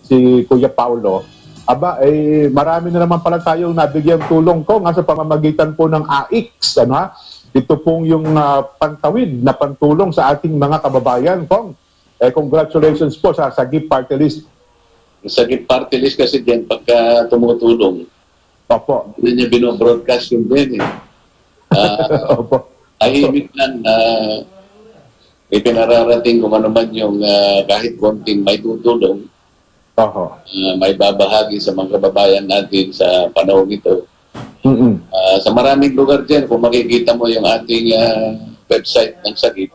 si Kuya Paulo, aba, marami na naman pala tayong nabigyang tulong ko nga sa pamamagitan po ng AIX. Ano, ha? Ito pong yung pantawid na pantulong sa ating mga kababayan, Kong. Congratulations po sa Sagip Party List. Sagip Party List kasi din pagka tumutulong. Opo. Hindi niya binobroadcast yung din eh. Opo. Tahimik lang na ipinararating kung ano man yung kahit konting may tutulong. May babahagi sa mga kababayan natin sa panahon ito. Sa maraming lugar dyan, kung makikita mo yung ating website ng Sagip,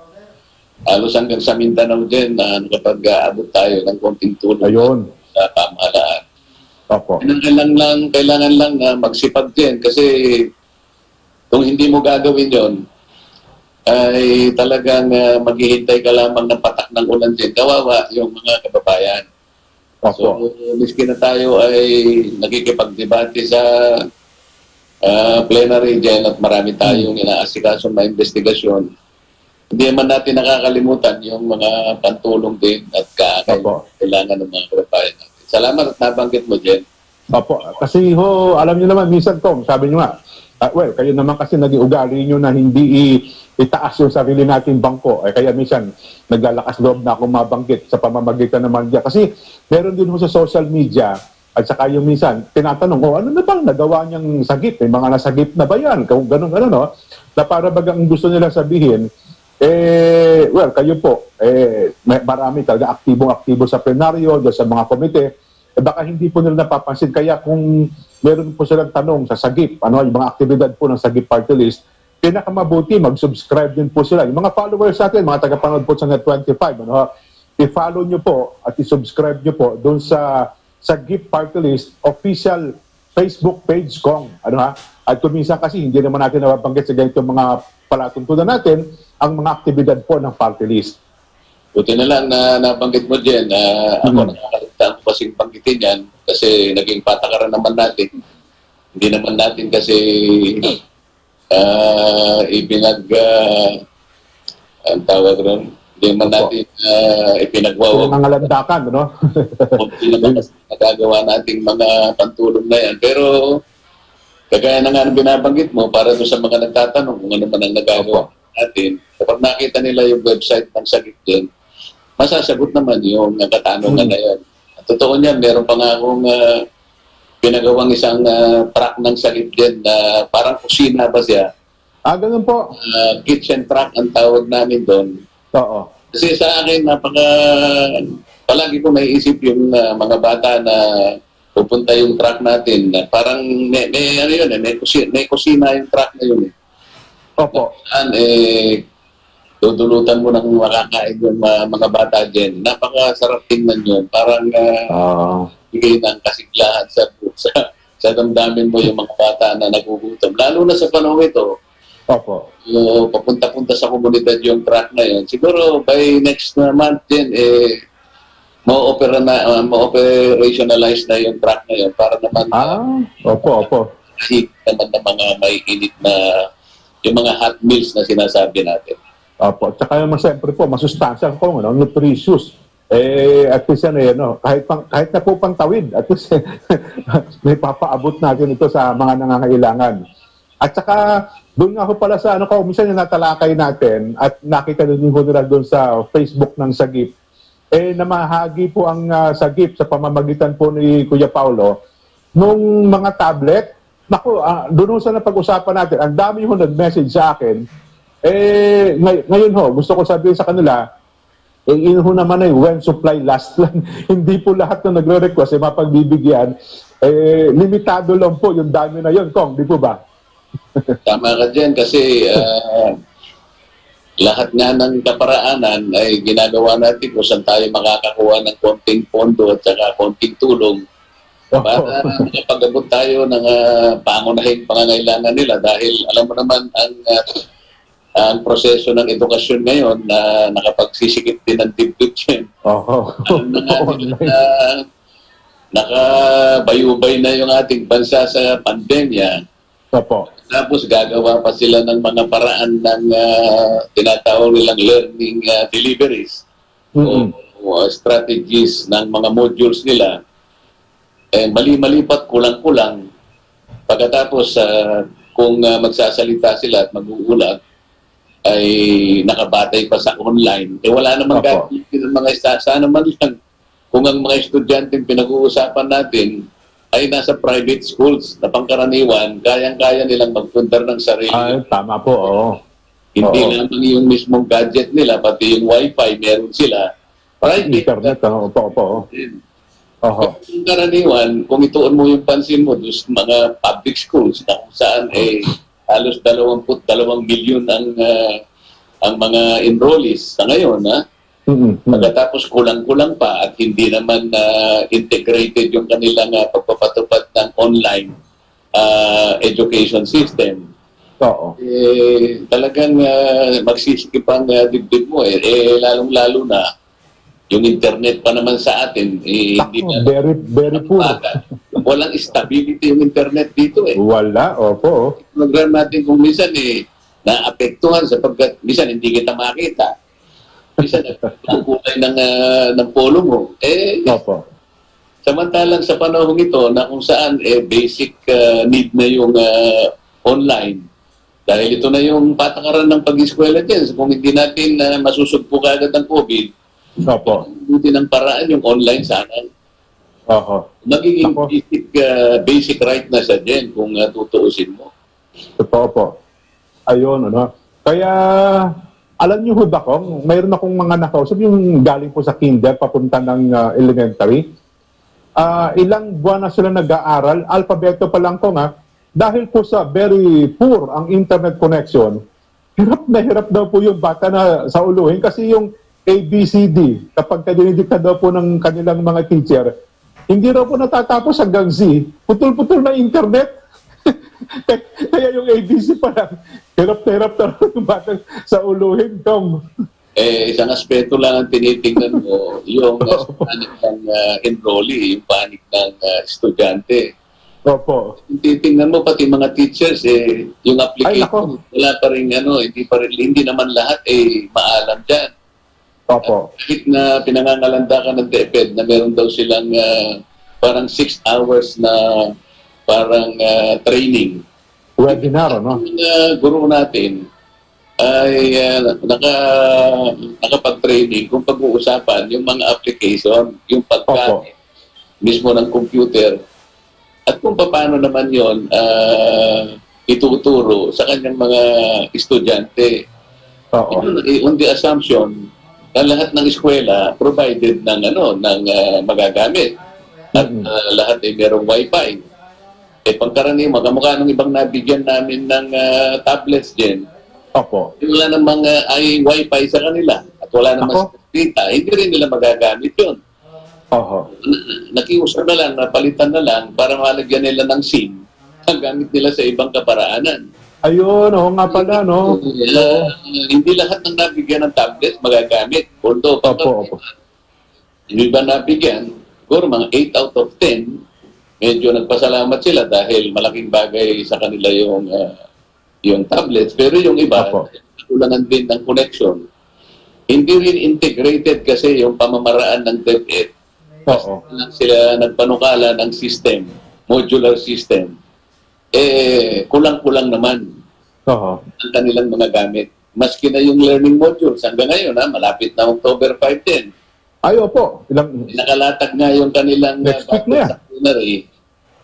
halos hanggang sa Mindanao dyan na nakapag-aabot tayo ng konting tulong sa pamahalaan. Kailangan lang na magsipag din kasi kung hindi mo gagawin yon ay talagang maghihintay ka lamang ng patak ng ulan dyan. Kawawa yung mga kababayan. So, miski na tayo ay nakikipagdebate sa plenary dyan at marami tayong inaasikaso na investigasyon. Hindi naman natin nakakalimutan yung mga pantulong din at kailangan ng mga kababayan natin. Salamat at nabanggit mo, Jen. Opo. Kasi alam niyo naman, minsan, Tom, sabi niyo nga, kayo naman kasi naging ugali niyo na hindi itaas yung sarili nating bangko. Kaya minsan, naglalakas loob na akong mabanggit sa pamamagitan ng media. Kasi meron din sa social media, at saka yung minsan, tinatanong, ano na bang nagawa niyang sagip? May mga nasagip na ba yan? Kung ganun, no? Na para bagang gusto nila sabihin, kayo po, marami talaga aktibong-aktibo sa plenaryo, sa mga komite, baka hindi po nila napapansin. Kaya kung meron po silang tanong sa Sagip, yung mga aktibidad po ng Sagip Party List, pinakamabuti, mag-subscribe din po sila. Yung mga followers natin, mga tagapanood po sa Net25, i-follow nyo po at i-subscribe nyo po doon sa Sagip Party List official Facebook page kong. At kuminsan kasi hindi naman natin nababanggit sa ganitong mga palatuntunan natin ang mga aktibidad po ng party list. Buti na lang na nabanggit mo dyan. Ako nakakalimutan ko kasing banggitin yan kasi naging patakaran naman natin. Hindi naman natin kasi ang tawag ron, hindi naman natin ipinagwawag. Mga landakan, no? Hindi naman kasi nagagawa nating mga pantulong na yan. Pero kagaya na nga binabanggit mo, para doon sa mga nagtatanong kung ano man ang nagagawa natin, kapag nakita nila yung website ng Sagip din, masasagot naman yung katanungan na yan. At totoo niyan, meron pa nga akong pinagawang isang truck ng Sagip din na parang kusina ba siya? Ganun po. Kitchen truck ang tawag namin doon. Oo. Kasi sa akin, palagi ko naiisip yung mga bata na pupunta yung truck natin. Parang may kusina yung truck na yun. Opo. Dudulutan mo ng makakain yung mga bata dyan. Napakasarap tingnan yun. Parang bigay ng kasiglahan sa damdamin mo yung mga bata na nagugutom. Lalo na sa panahon ito. Opo. Papunta-punta sa komunidad yung truck na yun. Siguro by next month din, ma-operationalize na yung truck na yun para naman opo. Naman ng mga may init na yung mga hot meals na sinasabi natin. Opo. Tsaka yung siyempre po, masustansya ko, nutritious. At least kahit na po pantawid, at least may papaabot natin ito sa mga nangangailangan. At saka, doon nga po pala sa minsan yung natalakay natin at nakita din yung nila doon sa Facebook ng Sagip, namahagi po ang Sagip sa pamamagitan po ni Kuya Paulo nung mga tablet. Naku, doon sa napag-usapan natin, ang dami ho nag-message sa akin. Ngayon gusto ko sabihin sa kanila, yun naman when supply last lang. Hindi po lahat na nagre-request mapagbibigyan. Limitado lang po yung dami na yun, Kong, di po ba? Tama ka dyan kasi lahat nga ng kaparaanan ay ginagawa natin kung saan tayo makakakuha ng konting pondo at saka konting tulong para makapag-abot tayo ng pangunahing pangangailangan nila dahil alam mo naman ang proseso ng edukasyon ngayon na nakapagsisikip din ng dibdib yan. Nakabayubay na yung ating bansa sa pandemya. Tapos gagawa pa sila ng mga paraan ng tinatawag nilang learning deliveries. strategies ng mga modules nila, mali-mali pat kulang-kulang. Pagkatapos, kung magsasalita sila at mag-uulat, ay nakabatay pa sa online. Wala namang gagawin ng mga sana man lang kung ang mga estudyanteng pinag-uusapan natin ay nasa private schools na pangkaraniwan, kayang-kaya nilang magpundar ng sarili. Ay, tama po, oo. Hindi lamang yung mismong gadget nila, pati yung wifi, meron sila. Private. Internet, opo. Yung karaniwan, kung ituon mo yung pansin mo doon sa mga public schools na kung saan halos 22 milyon ang mga enrollees sa ngayon, pagkatapos kulang-kulang pa at hindi naman integrated yung kanilang pagpapatupad ng online education system. Talagang magsisikip ang dibdib mo lalong-lalo na yung internet pa naman sa atin hindi na very poor. Walang stability yung internet dito Wala, opo. Program natin kung minsan naapektuhan sapagkat minsan hindi kita makita. Minsan ang kulay ng polo mo. Opo. Samantalang sa panahon ito na kung saan basic need na yung online. Dahil ito na yung patakaran ng pag-eskwela dyan. Kung hindi natin masusugpo agad ng COVID, buti ng paraan yung online sana. Magiging basic right na sa dyan kung tutuusin mo. Totoo po. Ayun, Kaya, alam niyo ho ba kung mayroon akong mga nakausap yung galing po sa kinder papunta ng elementary. Ilang buwan na sila nag-aaral, alpabeto pa lang ko dahil po sa very poor ang internet connection, hirap daw po yung bata na sa uluhin kasi yung ABCD, kapag dinidikta daw po ng kanilang mga teacher, hindi raw po natatapos hanggang Z, putol-putol na internet. Kaya yung ABC pa lang, hirap na yung bata sa uluhin, Tom. Isang aspeto lang ang tinitingnan mo, yung panic ng enrollee, yung panic ng estudyante. Opo. Titingnan mo pati mga teachers, yung application, wala pa rin, hindi naman lahat maalam dyan. Opo. Kahit na pinangangalanda ka ng DepEd na meron daw silang parang 6 hours na parang training. Webinar, Ang guru natin ay nakapag-training kung pag-uusapan yung mga application, yung paggamit mismo ng computer at kung paano naman yon ituturo sa kanyang mga estudyante. On the assumption na lahat ng eskwela provided ng magagamit at lahat ay merong wifi. Pagkaraniwan, magamukha ng ibang nabigyan namin ng tablets din. Wala namang wifi sa kanila at wala namang data, hindi rin nila magagamit yun. Nakiusap na lang, napalitan na lang para malagyan nila ng SIM ang gamit nila sa ibang kaparaanan. Ayun, nga pala, no? Hindi lahat ng nabigyan ng tablet magagamit. Although, yung iba nabigyan, siguro mga 8 out of 10, medyo nagpasalamat sila dahil malaking bagay sa kanila yung tablets. Pero yung iba, kulangan din ng connection. Hindi rin integrated kasi yung pamamaraan ng DepEd. Sila nagpanukala ng system, modular system. Kulang-kulang naman ang kanilang mga gamit. Maski na yung learning modules, hanggang ngayon, malapit na October 5 din. Nakalatag nga yung kanilang secondary.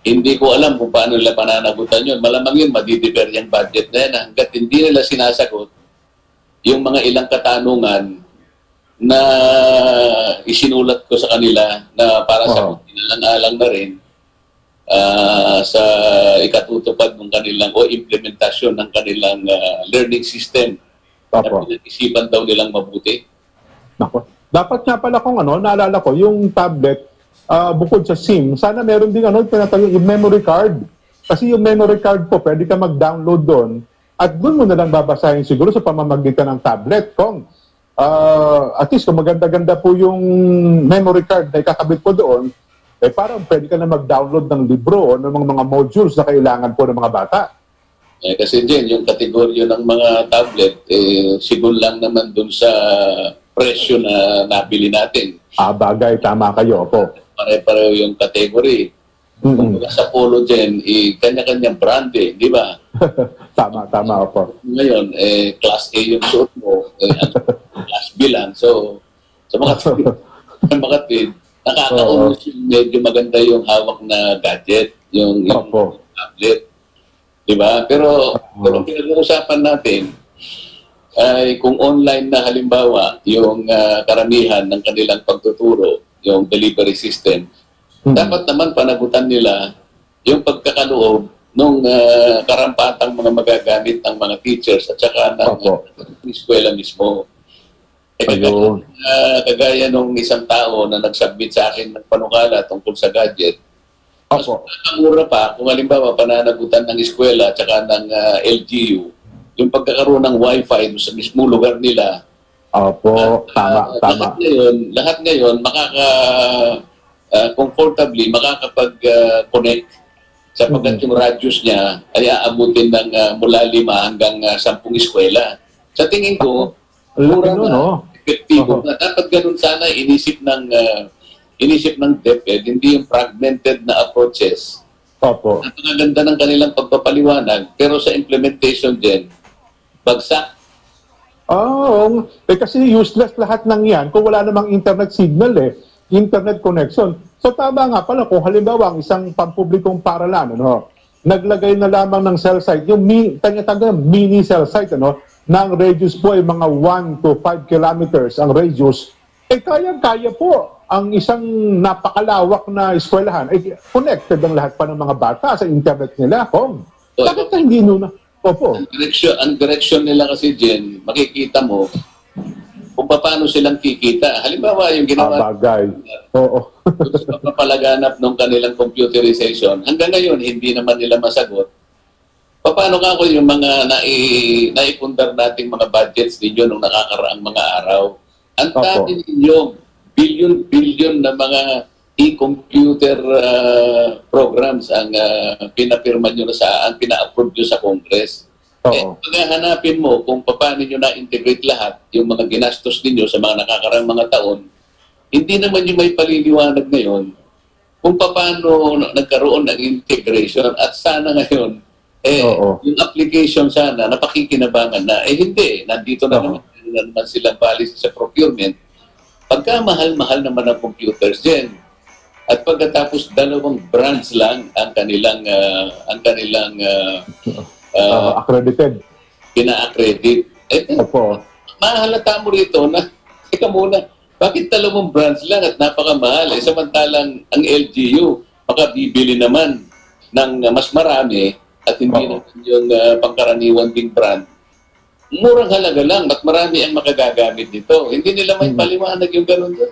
Hindi ko alam kung paano nila pananagutan yun. Malamang yun, madidiver yung budget na yan hanggat hindi nila sinasagot yung mga ilang katanungan na isinulat ko sa kanila na para sa alang na rin sa ikatutupad ng kanilang o implementasyon ng kanilang learning system na pinag-isipan daw nilang mabuti. Dapat nga pala kung naalala ko, yung tablet, bukod sa SIM, sana meron din tinatawag yung memory card. Kasi yung memory card po, pwede ka mag-download doon at doon mo na lang babasahin siguro sa pamamagitan ng tablet. At least kung maganda-ganda po yung memory card na ikakabit po doon, parang pwede ka na mag-download ng libro o ng mga modules na kailangan po ng mga bata. Kasi din, yung kategorya ng mga tablet, siguro lang naman dun sa presyo na nabili natin. Bagay, tama kayo, opo. Pare-pareho yung category. Kung sa polo dyan, kanya-kanyang brand di ba? Tama, opo. Ngayon, class A yung suot mo, class B lang. So, sa mga tweet, nakakaunos yung medyo maganda yung hawak na gadget, yung tablet. Di ba? Pero pinag-uusapan natin, ay kung online na halimbawa, yung karamihan ng kanilang pagtuturo, yung delivery system, dapat naman panagutan nila yung pagkakaloob ng karampatang mga magagamit ng mga teachers at saka ng eskwela mismo. Kagaya nung isang tao na nag-submit sa akin ng panukala tungkol sa gadget, mas mura pa kung halimbawa pananagutan ng eskwela at saka ng LGU, yung pagkakaroon ng wifi sa mismo lugar nila. Tama. Lahat ngayon comfortably makakapag-connect sapagkat yung radius niya ay aabutin ng mula 5 hanggang 10 eskwela. Sa tingin ko, mura na, epektibo na. Dapat ganun sana inisip ng DepEd, hindi yung fragmented na approaches. Napakaganda ng kanilang pagpapaliwanag, pero sa implementation din, bagsak. Kasi useless lahat ng yan kung wala namang internet signal internet connection. So tama nga pala kung halimbawa ang isang pampublikong paaralan naglagay na lamang ng cell site, yung mini cell site ng radius po ay mga 1 to 5 kilometers ang radius, kaya po ang isang napakalawak na eskwelahan ay connected ang lahat pa ng mga bata sa internet nila. Bakit na hindi nuna? Ang direction nila kasi Jen, makikita mo kung paano silang kikita. Halimbawa, yung ginawa sa papalaganap ng kanilang computerization, hanggang ngayon, hindi naman nila masagot. Paano nga ako yung mga naipundar nating mga budgets ninyo nung nakakaraang mga araw? Ang dami ninyo, billion na mga e-computer programs ang pinapirma nyo ang pina-approve nyo sa Congress. Paghahanapin mo kung paano nyo na-integrate lahat yung mga ginastos ninyo sa mga nakakarang mga taon, hindi naman yung may paliliwanag ngayon kung paano nagkaroon ng integration at sana ngayon, yung application sana, napakikinabangan na. Hindi, nandito na naman silang policy sa procurement. Pagka mahal-mahal naman ang computers din, at pagkatapos 2 brands lang ang kanilang accredited. Pina-accredit. Mahalata mo rito na, teka muna, bakit 2 brands lang at napakamahal? Samantalang ang LGU, makabibili naman ng mas marami at hindi naman yung pangkaraniwan ding brand. Murang halaga lang at marami ang makagagamit nito. Hindi nila may paliwanag yung ganun doon.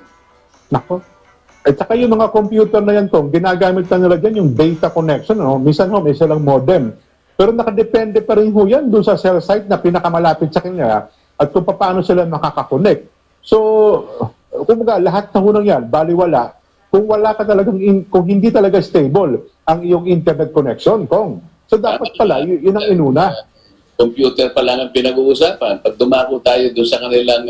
At saka yung mga computer na yan, ginagamit na nila dyan yung data connection. Minsan may silang modem. Pero nakadepende pa rin yan doon sa cell site na pinakamalapit sa kanila at kung paano sila makakakonect. So, kumbaga, lahat ng yan, baliwala, kung wala ka talagang, kung hindi talaga stable ang iyong internet connection, So, dapat pala, yun ang inuna. Computer pa lang ang pinag-uusapan. Pag dumako tayo doon sa kanilang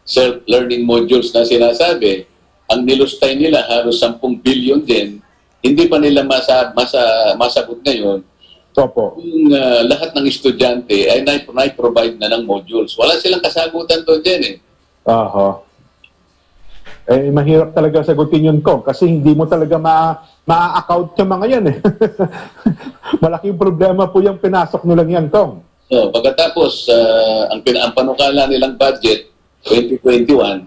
self-learning modules na sinasabi, ang nilustay nila halos 10 billion din, hindi pa nila masagot ngayon. Kung lahat ng estudyante ay na-provide na ng modules. Wala silang kasagutan doon din mahirap talaga sagutin yun kasi hindi mo talaga ma-account yung mga yan Malaking problema po yung pinasok nilang yan, pagkatapos, ang panukala nilang budget, 2021,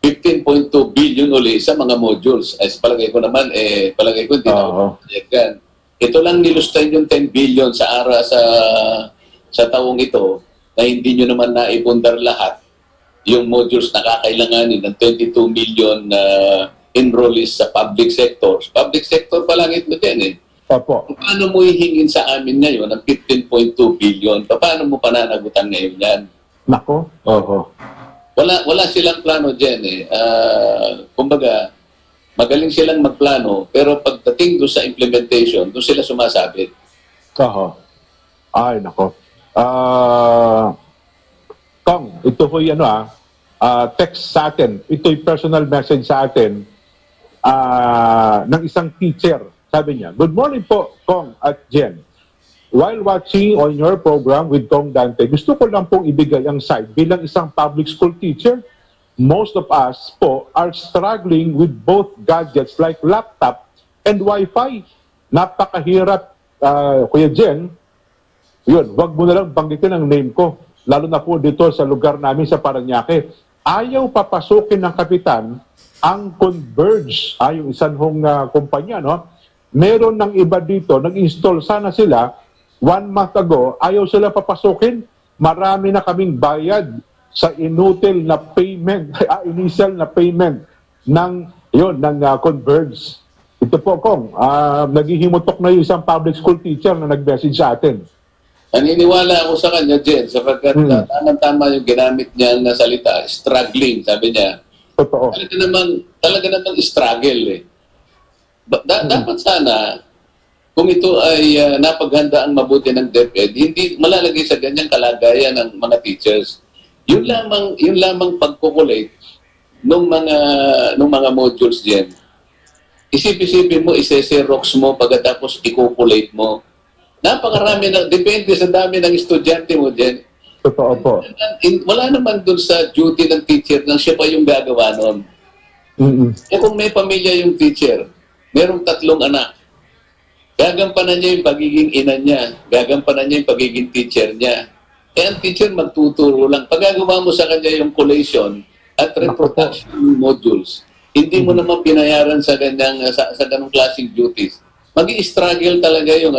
15.2 billion uli sa mga modules. Ay, palagay ko naman, palagay ko hindi na yan. Ito lang nilustay yung 10 billion sa sa taong ito na hindi nyo naman naipundar lahat yung modules na kakailanganin ng 22 million enrollees sa public sector. Public sector pa lang ito din Paano mo hihingin sa amin ngayon ng 15.2 billion? Paano mo pananagutan ngayon yan? Wala silang plano dyan kumbaga, magaling silang magplano, pero pagdating doon sa implementation, doon sila sumasabit. Ay, nako. Kong, ito ho text sa atin. Ito'y personal message sa atin ng isang teacher. Sabi niya, "Good morning po, Kong at Jen. While watching on your program with Kong Dante, gusto ko lang pong ibigay ang side bilang isang public school teacher. Most of us po are struggling with both gadgets like laptop and Wi-Fi. Napakahirap, Kuya Jen. Yun, wag mo na lang banggitin ang name ko. Lalo na po dito sa lugar namin sa Parañaque. Ayaw papasukin ng kapitan ang Converge, yung isang kumpanya, no? Meron ng iba dito, nag-install sana sila 1 month ago, ayaw sila papasukin. Marami na kaming bayad sa inutil na payment, initial na payment ng Converge. Ito po, Kong, naghihimutok na yung isang public school teacher na nag-message sa atin. Naniniwala ako sa kanya, Jen, sapagkat tama yung ginamit niya na salita, struggling, sabi niya. Totoo. Talaga naman struggle eh. Dapat sana, kung ito ay napaghanda ang mabuti ng DepEd, hindi malalagay sa ganyang kalagayan ng mga teachers. Yun lamang pagkukulate ng mga modules diyan. Isip-isipin mo, ise-xerox mo pagkatapos i-calculate mo. Napakarami na, depende sa dami ng estudyante mo diyan. Totoo po. Wala naman dun sa duty ng teacher nang siya pa yung gagawa nun. Kung may pamilya yung teacher, merong 3 anak, gagampanan niya yung pagiging ina niya, gagampanan niya yung pagiging teacher niya. Ang teacher magtuturo lang. Pagagawa mo sa kanya yung collation at reproduction modules, hindi mo naman pinayaran sa ganong klaseng duties. Mag-i-struggle talaga yung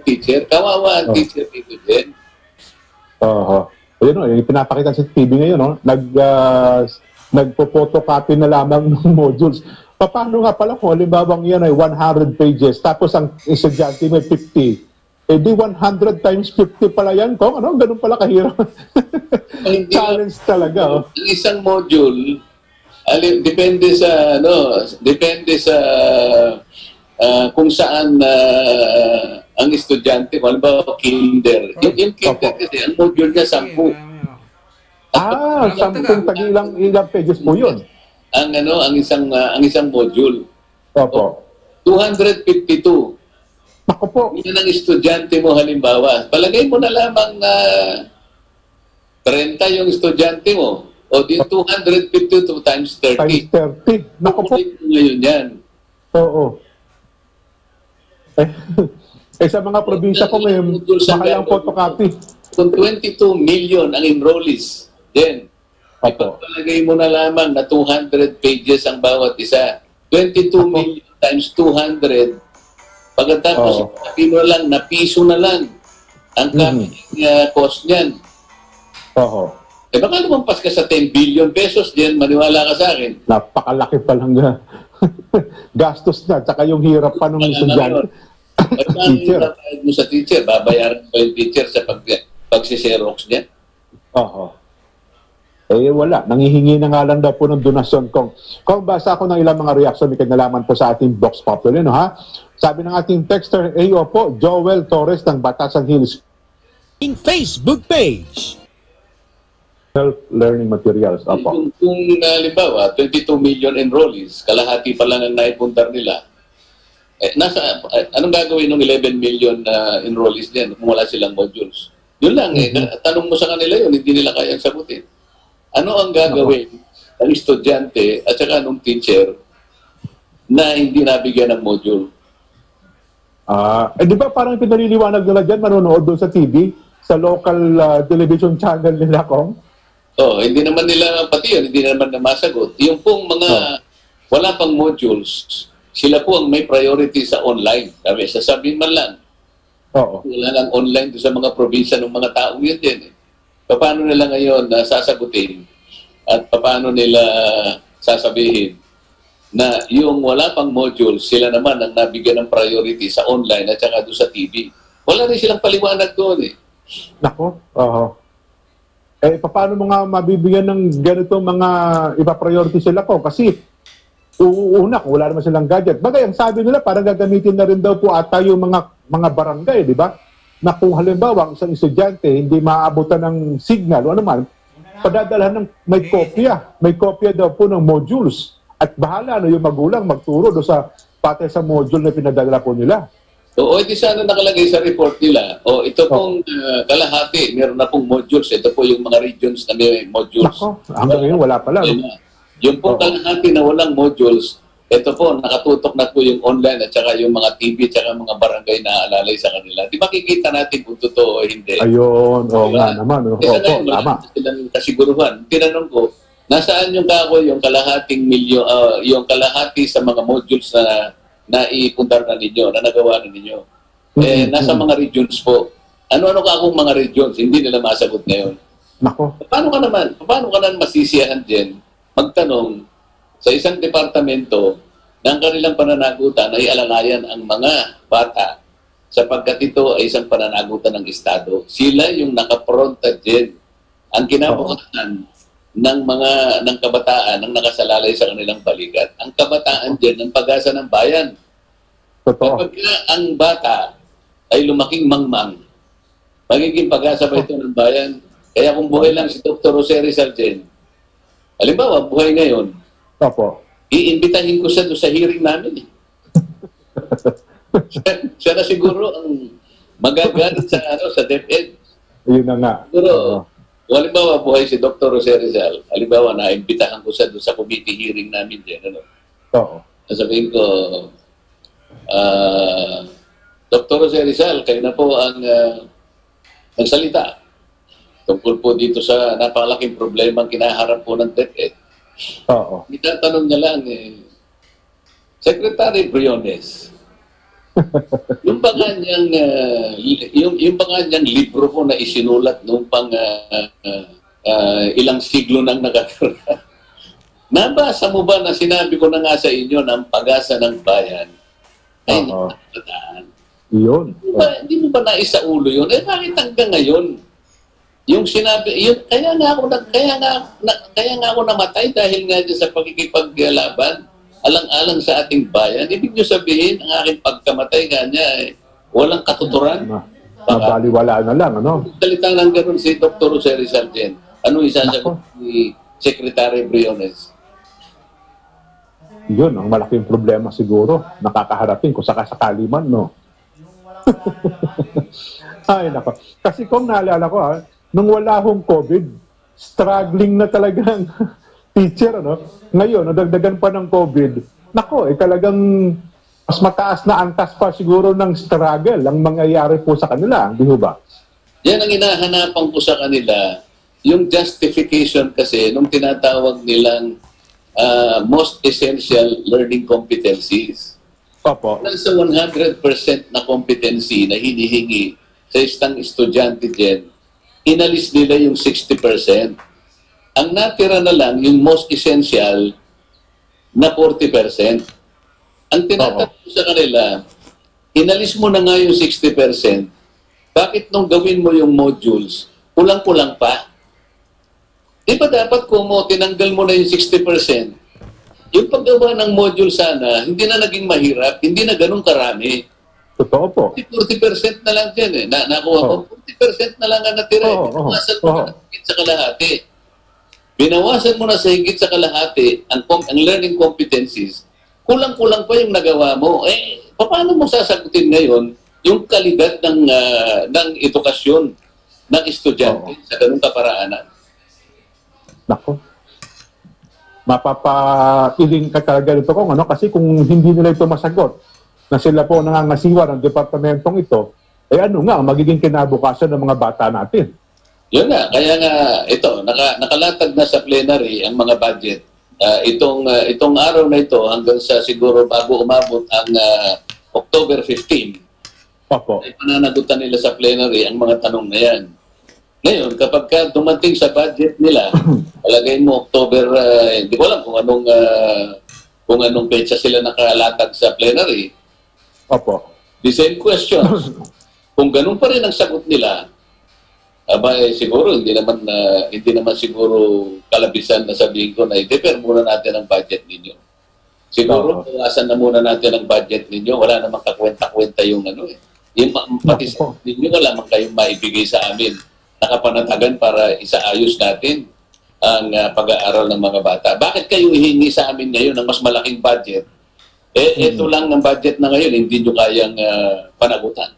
teacher. Kawawa ang teacher dito din. Yung pinapakita sa TV ngayon, no? Nagpo-photocopy na lamang ng modules. Paano nga pala kung halimbawa yan ay 100 pages, tapos ang estudyante may 50, di 100 times 50 pala yan, Kong? Ganun pala kahirap. Challenge talaga. Ang isang module, depende sa kung saan ang estudyante, halimbawa kinder. Yung kinder kasi, ang module niya 10. 10 ilang pages po yun. Ang isang module. Opo. 252. Ako po. Yan ang estudyante mo halimbawa. Palagay mo na lamang na 30 yung estudyante mo. O di 252 times 30. Times 30. Naku po. Ngayon yan. Oo. Sa mga probinsya ko ngayon, makayang photocopy. Kung 22 million ang enrollees, then ipagpalagay mo na lamang na 200 pages ang bawat isa. 22 million times 200. Pagkatapos, mo lang, na piso na lang ang cost niyan. Baka lumampas ka sa 10 billion pesos din, maniwala ka sa akin. Napakalaki pa lang na gastos na, tsaka yung hirap pa nung estudyante. Paano mo sa teacher? Babayaran pa yung teacher sa pagsiserox niya? Wala. Nangihingi na nga lang daw po ng donasyon, Kong. Kong, basa ako ng ilang mga reaksyon, may kinalaman po sa ating Vox Populi, no, ha? Sabi ng ating texter, po, Joel Torres ng Batasan Hills. In Facebook page. Self-learning materials. Opo. Kung halimbawa, 22 million enrollees, kalahati pa lang ang naipuntar nila, anong gagawin ng 11 million enrollees din kung wala silang modules? Yun lang, tanong mo sa kanila yun, hindi nila kayang sagutin. Ano ang gagawin ng estudyante at saka ng teacher na hindi nabigyan ng module? Di ba parang pinaliliwanag nila dyan, manonood doon sa TV, sa local television channel nila, Kong? Hindi naman nila, pati yun, hindi naman na masagot. Yung pong mga wala pang modules, sila po ang may priority sa online. Sasabihin man lang, wala lang online doon sa mga probinsya ng mga taong yun din. Paano nila ngayon sasagutin at paano nila sasabihin na yung wala pang module, sila naman ang nabigyan ng priority sa online at saka doon sa TV. Wala rin silang paliwanag doon eh. Nako, paano mo nga mabibigyan ng ganito mga ipa-priority sila ko? Kasi una, kung wala naman silang gadget. Bagay, ang sabi nila, parang gagamitin na rin daw po ata yung mga barangay, di ba? Na kung halimbawa, ang isang estudyante hindi maaabutan ng signal o ano man, padadalhan ng may kopya. May kopya daw po ng modules. At bahala yung magulang magturo do sa pati sa module na pinadala po nila. O edi sana nakalagay sa report nila. O ito pong kalahati, meron na pong modules. Ito po yung mga regions na may modules. Nako, hanggang ngayon wala pala. No? Yung pong kalahati na walang modules, ito po, nakatutok na po yung online at saka yung mga TV at saka mga barangay na alalay sa kanila. Di makikita natin kung totoo o hindi. Ayun, nga naman. Opo, tama. Silang kasiguruhan. Tinanong ko, nasaan yung kako yung kalahating milyon, yung kalahati sa mga modules na naipundar na ninyo, na nagawa na ninyo? Nasa mga regions po. Ano-ano ka akong mga regions? Hindi nila masagot ngayon. Nako. Paano ka naman masisiyahan din magtanong sa isang departamento ng kanilang pananagutan ay alalayan ang mga bata sapagkat ito ay isang pananagutan ng Estado. Sila yung nakapronta din ang kinabukasan ng kabataan ang nakasalalay sa kanilang balikat. Ang kabataan din ang pag-asa ng bayan. Totoo. Kapag ang bata ay lumaking mangmang, magiging pag-asa ba ito ng bayan? Kaya kung buhay lang si Dr. Jose Rizal din, halimbawa, buhay ngayon, Opo. iimbitahin ko siya doon sa hearing namin. siya na siguro ang magagalit sa DepEd. Yun na nga. Siguro, kung halimbawa buhay si Dr. Jose Rizal, halimbawa naimbitahan ko siya doon sa committee hearing namin din. Oo. Sabihin ko, Dr. Jose Rizal, kayo na po ang nagsalita tungkol po dito sa napakalaking problema ang kinaharap po ng DepEd. Oo. Itatanong niya lang, Secretary Briones, yung ba kanyang libro po na isinulat noong pang ilang siglo nang nakatira, nabasa mo ba na sinabi ko na nga sa inyo na ang pag-asa ng bayan ay nakakataan? Yun. Hindi mo ba naisaulo yun? Bakit hanggang ngayon? Yung sinabi, yun, kaya nga ako namatay dahil nga dyan sa pagkikipaglaban alang-alang sa ating bayan. Ibig nyo sabihin, ang aking pagkamatay nga niya, walang katuturan. Mabaliwala na lang, ano? Salita lang ganun si Dr. Jose Rizal din. Anong isasagot ni Secretary Briones? Yun, ang malaking problema siguro. Nakakaharapin kung sakasakali man, no? Ay, nako. Kasi kung naalala ko, nung wala hong COVID, struggling na talagang teacher, ano? Ngayon, nadagdagan pa ng COVID, nako, talagang mas mataas na antas pa siguro ng struggle ang mangyayari po sa kanila, di ba? Yan ang hinahanapan ko sa kanila, yung justification kasi nung tinatawag nilang most essential learning competencies. Opo. Sa 100% na competency na hinihingi sa isang estudyante dyan, inalis nila yung 60%. Ang natira na lang yung most essential na 40%. Ang tinatanong ko sa kanila, inalis mo na nga yung 60%, bakit nung gawin mo yung modules, kulang-kulang pa? Di ba dapat kung tinanggal mo na yung 60%, yung paggawa ng module sana, hindi na naging mahirap, hindi na ganun karami. Totoo po. 40% na lang dyan nakuha ko. 40% na lang ang natira. Binawasan mo na higit sa kalahati. Binawasan mo na sa higit sa kalahati ang learning competencies. Kulang-kulang pa yung nagawa mo. Paano mo sasagutin ngayon yung kalidad ng edukasyon ng estudyante sa ganung kaparaanan? Nako. Mapapailing ka talaga nito kung ano, kasi kung hindi nila ito masagot, na sila po nangangasiwa ng departamentong ito, ano nga, magiging kinabukasan ng mga bata natin. Yun nga, kaya nga ito, nakalatag na sa plenary ang mga budget. Itong araw na ito hanggang sa siguro bago umabot ang October 15, Opo. ay pananagutan nila sa plenary ang mga tanong na yan. Ngayon, kapag dumating sa budget nila, palagay mo October, hindi ko alam kung anong petsa sila nakalatag sa plenary. Opo. The same question. Kung ganun pa rin ang sagot nila, siguro hindi naman siguro kalabisan na sabihin ko na i-defer muna natin ang budget ninyo. Siguro, bawasan na muna natin ang budget ninyo. Wala namang kakwenta-kwenta yung Yung pati ninyo, wala man kayong maibigay sa amin nakapanatagan para isaayos natin ang pag-aaral ng mga bata. Bakit kayo hihingi sa amin ngayon ng mas malaking budget? Ito lang ang budget na ngayon, hindi nyo kayang panagutan.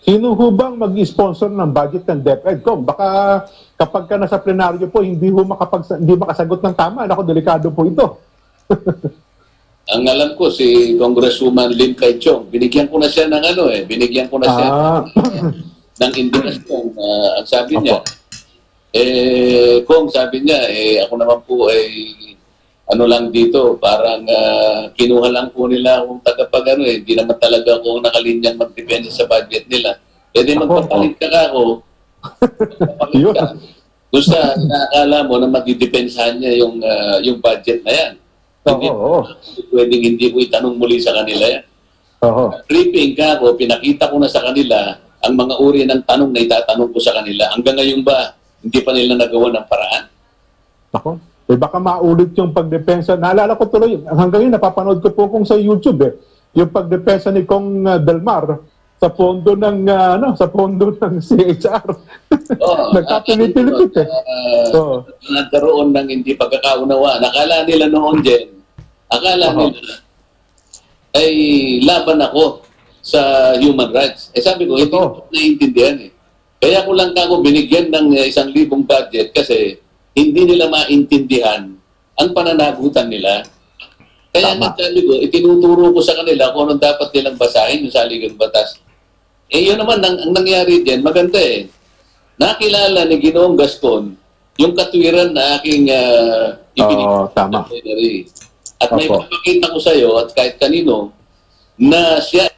Sino ho bang mag-sponsor ng budget ng DepEd? Kung baka kapag ka nasa plenaryo po, hindi makasagot ng tama. Naku, delikado po ito. Ang alam ko, si Congresswoman Lim Kay Chong, binigyan ko na siya ng binigyan ko na siya ng indikasyon. Ang sabi niya, kung sabi niya, ako naman po ay lang dito, parang kinuha lang po nila kung hindi naman talaga ako nakalinyang magdepensa sa budget nila. Di magpapalit ka ako. Magpapalit ka. Gusto, nakakala mo na magdidepensahan niya yung budget na yan. Hindi pwedeng hindi ko itanong muli sa kanila yan. Briefing ka ako, pinakita ko na sa kanila ang mga uri ng tanong na itatanong ko sa kanila. Hanggang ngayon ba, hindi pa nila nagawa ng paraan? Ako, baka maulit yung pagdepensa. Naalala ko tuloy, hanggang yun, napapanood ko po kung sa YouTube yung pagdepensa ni Kong Delmar sa pondo ng CHR. Nagkapilipilipit Nagkaroon ng hindi pagkakaunawa. Nakala nila noon din, nila ay laban ako sa human rights. Sabi ko, hindi ko naiintindihan Kaya ko lang ako binigyan ng 1,000 budget kasi hindi nila maintindihan ang pananagutan nila. Kaya nga sabi ko, itinuturo ko sa kanila kung anong dapat nilang basahin yung saligang batas. Yun naman, ang nangyari din, maganda Nakilala ni Ginoong Gascon yung katwiran na aking tama. At may papakita ko sa iyo at kahit kanino na siya